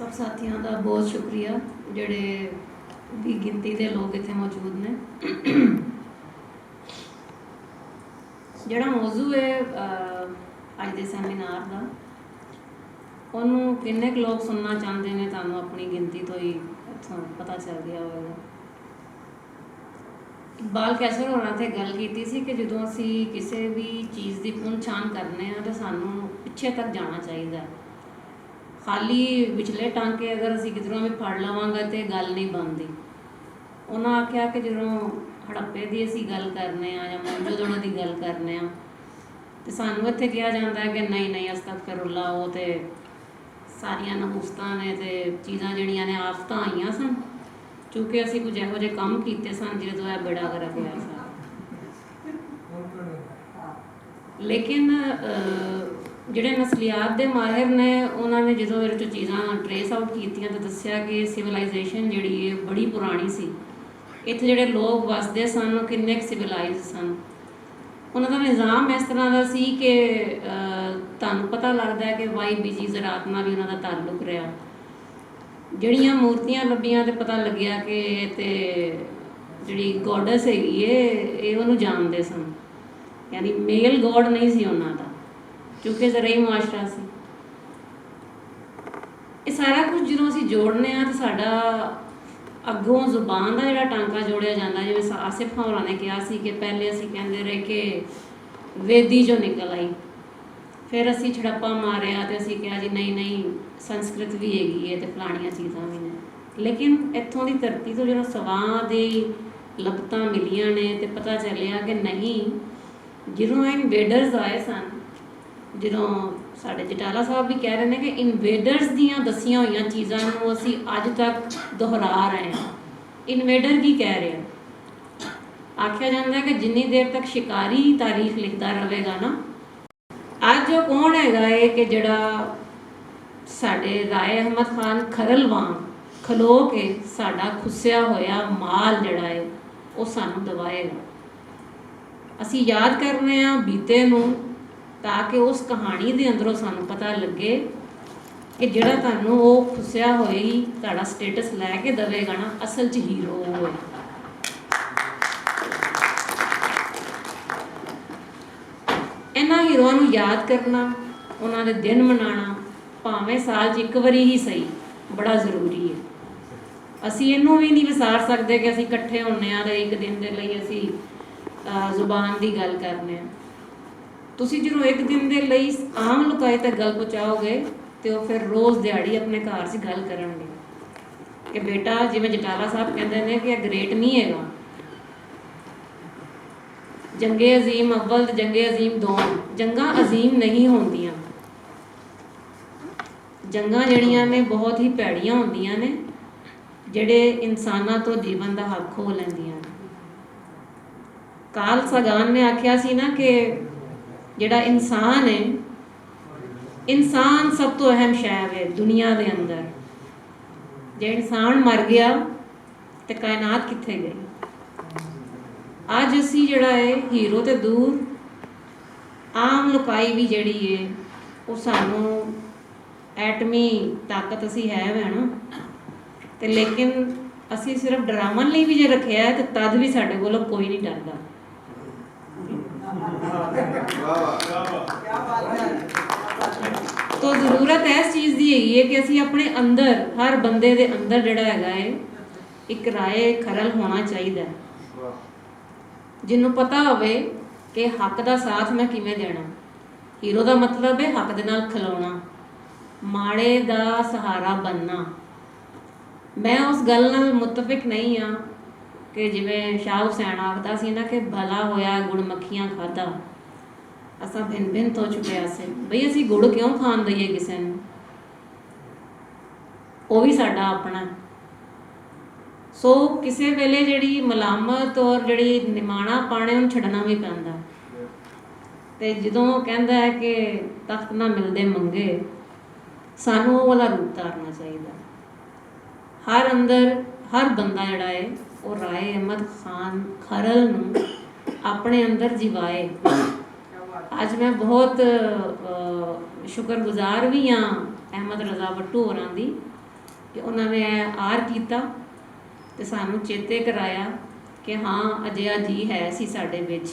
सब साथियों का बहुत शुक्रिया ਜਿਹੜੇ भी गिनती के लोग इतने मौजूद ने। ਜਿਹੜਾ मौजू है अज के सैमीनार का ਉਹਨੂੰ किन्ने लोग सुनना चाहते हैं ਤੁਹਾਨੂੰ अपनी गिनती तो ही इतों पता चल गया होगा। इकबाल कैसर होना थे गल की सी कि जो असी किसी भी चीज़ की पुनछान करने तो सानू पिछे तक जाना चाहिए। खाली विचले टांके अगर असी किधरों भी फड़ लवांगे तो गल नहीं बनती। उन्होंने आख्या कि जो हड़प्पे की असी गल करने या मौजूदों की गल करने तो सानू इत्थे कहा जाता है कि नहीं नहीं अस्तगफिरुल्लाह वो तो सारिया नहूसत ने तो चीज़ां जड़ियां ने आफत आईयां सन चूँकि असी कुछ इहो जिहे काम किए सन जो है बेड़ा गर्क होया सा। लेकिन ਜਿਹੜੇ नस्लियात के माहिर ने उन्होंने जो ये चीज़ां ट्रेस आउट कीतियां तो दसिया कि सिविलाइजेशन जी है बड़ी पुरानी सी। इत्थे जिहड़े लोग वसदे सन किन्ने सिविलाइज सन। उन्होंने निज़ाम इस तरह का सी कि तुहानूं पता लगता है कि YBG ज़रात नाल भी उन्होंने ताल्लुक रहा। जिहड़ियां मूर्तियां लभीआं तो पता लग्या कि जिहड़ी गॉडस हैगी ये उन्होंने जानते सन, यानी मेल गॉड नहीं सी उन्हां दा क्योंकि ज़राई मुआशरा से ये सारा कुछ जो असी जोड़ने तो साडा अगों जुबान का जोड़ा टांका जोड़िया जाता। जिवें आसिफ खान होरां ने कहा सी कि पहले असी कहते रहे कि वेदी जो निकल आई, फिर असी छड़प्पा मारिया तो असी कहा जी नहीं नहीं संस्कृत भी हैगी है तो फलानियां चीज़ां भी ने। लेकिन इत्थों की धरती तो जो सवां दी लपतां मिलियां ने तो पता चलिया कि नहीं, ਜਦੋਂ इनवेडर्स आए सन, ਜਦੋਂ ਸਾਡੇ जटाला साहब भी कह रहे हैं कि इनवेडर्स दियां दसियां हुई चीज़ों को असी अज तक दोहरा रहे हैं। इनवेडर की कह रहे हैं, आख्या जाता है कि जिन्नी देर तक शिकारी तारीख लिखता रहेगा ना, अज कौन है कि जड़ा साडे राय अहमद खान खरल वांग खलो के साडा खुस्या होया माल जड़ा है वो सानू दवाएगा। असी याद कर रहे हैं बीते नूं ताकि उस कहानी के अंदरों सानू पता लगे कि जिहड़ा तुहानूं वो खुस्या होए ही तुहाडा स्टेटस लैके देवेगा ना असल च हीरो है। इन्हां हीरोआं नूं याद करना, उन्हां दे दिन मनाना भावें साल च एक वारी ही सही बड़ा जरूरी है। असी इनू भी नहीं विसार सकते कि असी इकट्ठे होने तो एक दिन के लिए असी जुबान की गल करने। तुसी जो एक दिन के लिए आम लुकाए तक गल पहुँचाओगे तो फिर रोज़ दिहाड़ी अपने घर से गल करनगे कि बेटा जिवें जटाला साहब कहते हैं कि ग्रेट नहीं है। जंगे अजीम अव्वल जंगे अजीम दोन जंगा अजीम नहीं होंदियां। जंगा जड़ियां ने बहुत ही भैड़ियां होंदियां ने जिहड़े इंसानां तो जीवन का हक खो लैंदियां। कार्ल सागान ने आख्या सी ना कि जिहड़ा इंसान है, इंसान सब तो अहम शै है दुनिया के अंदर। जे इंसान मर गया तो कायनात कित्थे गई। अज असी जिहड़ा है हीरो तो दूर आम लुकाई भी जिहड़ी है वो सानू एटमी ताकत असी है ना तो, लेकिन असी सिर्फ डरावन लिए भी जे रखिया है तो तद भी साडे कोलों कोई नहीं डरदा। तो जरूरत इस चीज़ की है कि असी अपने अंदर हर बंदे दे अंदर जिहड़ा हैगा है एक राय खरल होना चाहिए जिन्हों पता होवे कि हक का साथ मैं किवें देना। हीरो का मतलब है हक दे नाल खलोना, माड़े का सहारा बनना। मैं उस गल नाल मुतफिक नहीं हाँ कि जिवें शाह हुसैन आखदा सी ना कि भला होया गुड़ मक्खियां खादा असां भिन भिन तो छुपिया से। बई असी गुड़ क्यों खान दईए किसी नूं, वो भी साडा अपना। सो किसी वेले जिहड़ी मलामत और जिहड़ी निमाणा पाने उन्हें छड्डना भी पैंदा। ते जदों कहंदा है कि तख्त ना मिलदे मंगे, सानू वो वाला रूप धारना चाहिए। हर अंदर हर बंदा जिहड़ा है वो राय अहमद खान खरल नूं अपने अंदर जिवाए। अज मैं बहुत शुक्रगुजार भी हाँ अहमद रज़ा भट्टू होरां दी ਕਿ ਉਹਨਾਂ ਨੇ ਆਰ ਕੀਤਾ ਤੇ ਸਾਨੂੰ ਚੇਤੇ ਕਰਾਇਆ ਕਿ ਹਾਂ ਅਜਿਹਾ ਜੀ ਹੈ ਸੀ ਸਾਡੇ ਵਿੱਚ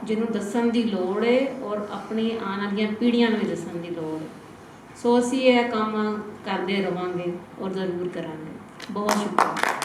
ਜਿਹਨੂੰ ਦੱਸਣ ਦੀ ਲੋੜ ਹੈ ਔਰ ਆਪਣੀ ਆਉਣ ਵਾਲੀਆਂ ਪੀੜ੍ਹੀਆਂ ਨੂੰ ਵੀ ਦੱਸਣ ਦੀ ਲੋੜ ਹੈ। ਸੋ ਅਸੀਂ ਇਹ ਕੰਮ ਕਰਦੇ ਰਵਾਂਗੇ ਔਰ ਜ਼ਰੂਰ ਕਰਾਂਗੇ। ਬਹੁਤ ਸ਼ੁਕਰੀਆ।